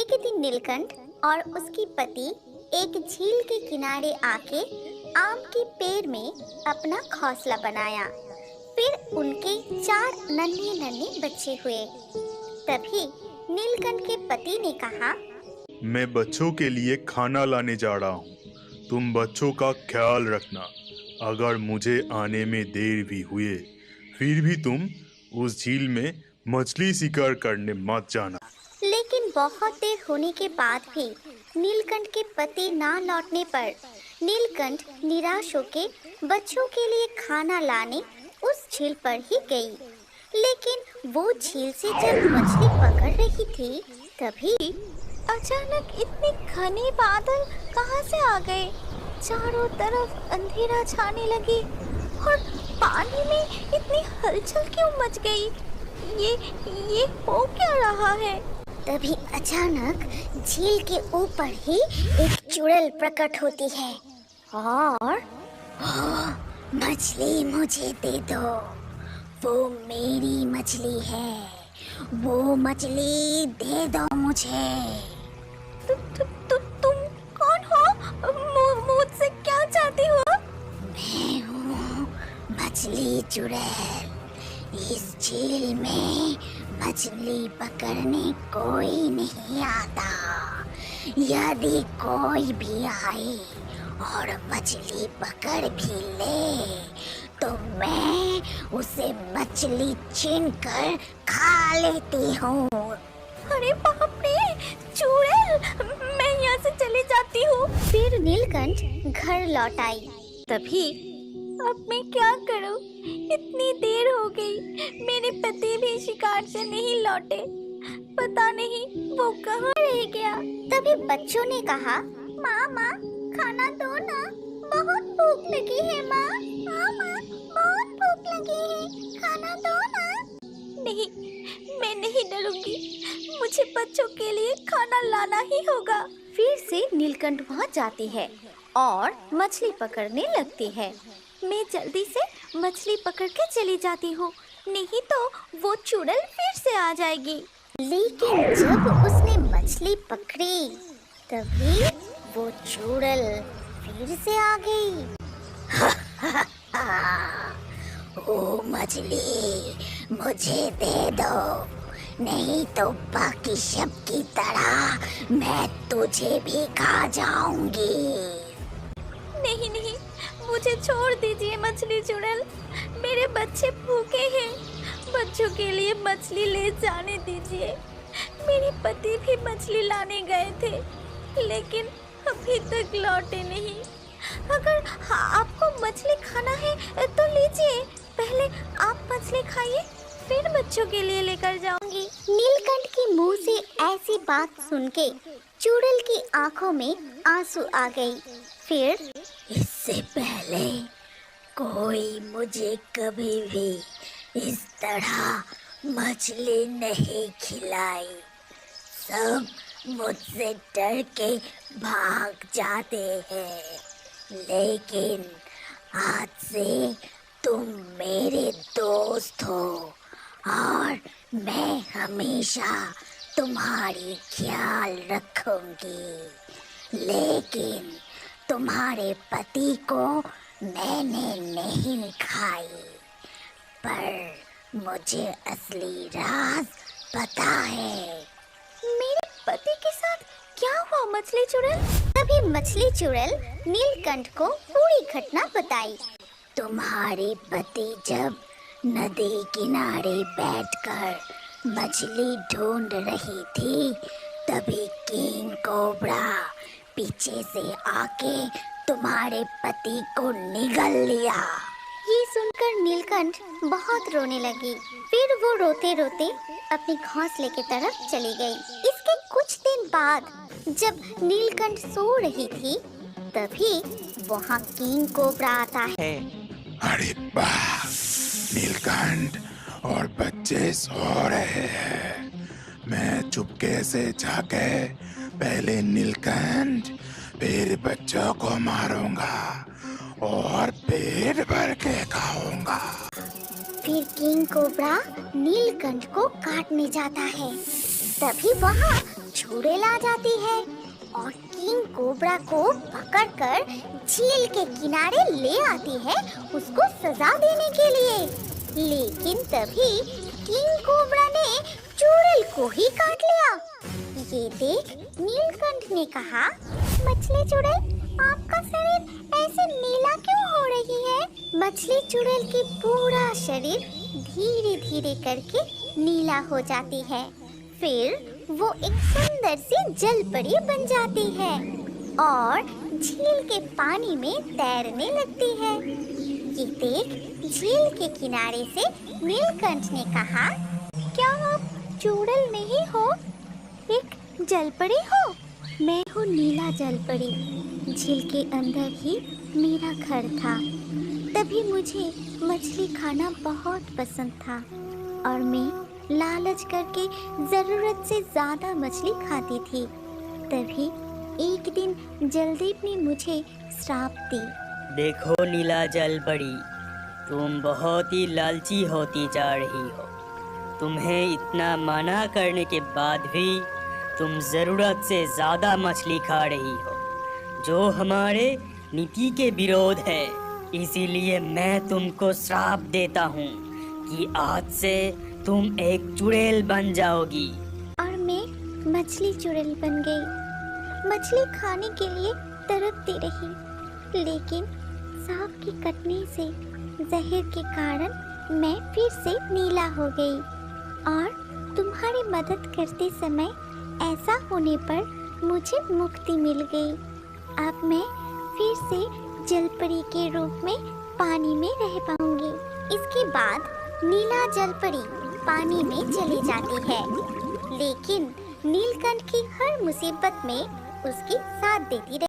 एक दिन नीलकंठ और उसकी पति एक झील के किनारे आके आम के पेड़ में अपना घोंसला बनाया। फिर उनके 4 नन्हे नन्हे बच्चे हुए। तभी नीलकंठ के पति ने कहा, मैं बच्चों के लिए खाना लाने जा रहा हूँ। तुम बच्चों का ख्याल रखना। अगर मुझे आने में देर भी हुए फिर भी तुम उस झील में मछली शिकार करने मत जाना। लेकिन बहुत देर होने के बाद भी नीलकंठ के पति ना लौटने पर नीलकंठ निराश होके बच्चों के लिए खाना लाने उस झील पर ही गई। लेकिन वो झील से जब मछली पकड़ रही थी तभी अचानक इतने घने बादल कहाँ से आ गए। चारों तरफ अंधेरा छाने लगी और पानी में इतनी हलचल क्यों मच गई। ये हो क्या रहा है। तभी अचानक झील के ऊपर ही एक चुड़ैल प्रकट होती है और मछली मुझे दे दो, वो मेरी मछली है, वो मछली दे दो मुझे। तुम कौन हो? मुझसे क्या चाहती हो? मैं हूँ मछली चुड़ैल। इस झील में मछली पकड़ने कोई नहीं आता। यदि कोई भी आए और मछली पकड़ भी ले तो मैं उसे मछली छीनकर खा लेती हूँ। अरे बाप रे, चुड़ैल, मैं यहाँ से चली जाती हूँ। फिर नीलकंठ घर लौट आई। तभी अब मैं क्या करूँ? इतनी देर हो गई, मेरे पति भी शिकार से नहीं लौटे। पता नहीं वो कहाँ रह गया। तभी बच्चों ने कहा, माँ खाना दो ना, बहुत भूख लगी है माँ। हाँ माँ, बहुत भूख लगी है, खाना दो ना। नहीं, मैं नहीं डरूंगी। मुझे बच्चों के लिए खाना लाना ही होगा। फिर से नीलकंठ वहाँ जाती है और मछली पकड़ने लगती है। मैं जल्दी से मछली पकड़ के चली जाती हूँ, नहीं तो वो चुड़ैल फिर से आ जाएगी। लेकिन जब उसने मछली पकड़ी तभी वो चुड़ैल फिर से आ गई। ओ मछली, मुझे दे दो, नहीं तो बाकी सब की तरह मैं तुझे भी खा जाऊंगी। नहीं, मुझे छोड़ दीजिए मछली चुड़ैल, मेरे बच्चे भूखे हैं। बच्चों के लिए मछली ले जाने दीजिए। मेरे पति भी मछली लाने गए थे लेकिन अभी तक लौटे नहीं। अगर आपको मछली खाना है तो लीजिए, पहले आप मछली खाइए, फिर बच्चों के लिए लेकर जाऊंगी। नीलकंठ के मुंह से ऐसी बात सुन के चुड़ैल की आंखों में आंसू आ गई। फिर इससे पहले कोई मुझे कभी भी इस तरह मछली नहीं खिलाई। सब मुझसे डर के भाग जाते हैं, लेकिन आज से तुम मेरे दोस्त हो और मैं हमेशा तुम्हारी ख्याल रखूंगी। लेकिन तुम्हारे पति को मैंने नहीं खाई, पर मुझे असली राज पता है। मेरे पति के साथ क्या हुआ मछली चुड़ैल? तभी मछली चुड़ैल नीलकंठ को पूरी घटना बताई। तुम्हारे पति जब नदी किनारे बैठकर मछली ढूंढ रही थी तभी किंग कोबरा पीछे से आके तुम्हारे पति को निगल लिया। ये सुनकर नीलकंठ बहुत रोने लगी। फिर वो रोते रोते अपने घोंसले की तरफ चली गई। इसके कुछ दिन बाद जब नीलकंठ सो रही थी तभी वहाँ किंग कोबरा आता है। अरे वाह, नीलकंठ और बच्चे सो रहे हैं। मैं चुपके से जाके पहले नीलकंठ फिर बच्चों को मारूंगा और पेट भर के खाऊंगा। फिर किंग कोबरा नीलकंठ को काटने जाता है। तभी वहाँ चुड़ैल आ जाती है और किंग कोबरा को पकड़कर झील के किनारे ले आती है उसको सजा देने के लिए। लेकिन तभी किंग कोबरा ने चुड़ैल को ही काट लिया। ये देख नीलकंठ ने कहा, मछली चुड़ैल, आपका शरीर ऐसे नीला क्यों हो रही है? मछली चुड़ैल की पूरा शरीर धीरे धीरे करके नीला हो जाती है। फिर वो एक सुंदर सी जलपरी बन जाती है और झील के पानी में तैरने लगती है। ये देख झील के किनारे से नीलकंठ ने कहा, क्या आप चुड़ैल नहीं हो, एक जलपरी हो? मैं हूँ नीला जलपरी। झील के अंदर ही मेरा घर था। तभी मुझे मछली खाना बहुत पसंद था और मैं लालच करके जरूरत से ज्यादा मछली खाती थी। तभी एक दिन जलदीप ने मुझे श्राप दी। देखो नीला जलपरी, तुम बहुत ही लालची होती जा रही हो। तुम्हें इतना मना करने के बाद भी तुम जरूरत से ज्यादा मछली खा रही हो, जो हमारे नीति के विरोध है। इसीलिए मैं तुमको श्राप देता हूँ कि आज से तुम एक चुड़ैल बन जाओगी। और मैं मछली चुड़ैल बन गई। मछली खाने के लिए तड़पती रही, लेकिन सांप के कटने से जहर के कारण मैं फिर से नीला हो गई। और तुम्हारी मदद करते समय ऐसा होने पर मुझे मुक्ति मिल गई। अब मैं फिर से जलपरी के रूप में पानी में रह पाऊंगी। इसके बाद नीला जलपरी पानी में चली जाती है, लेकिन नीलकंठ की हर मुसीबत में उसकी साथ देती रहती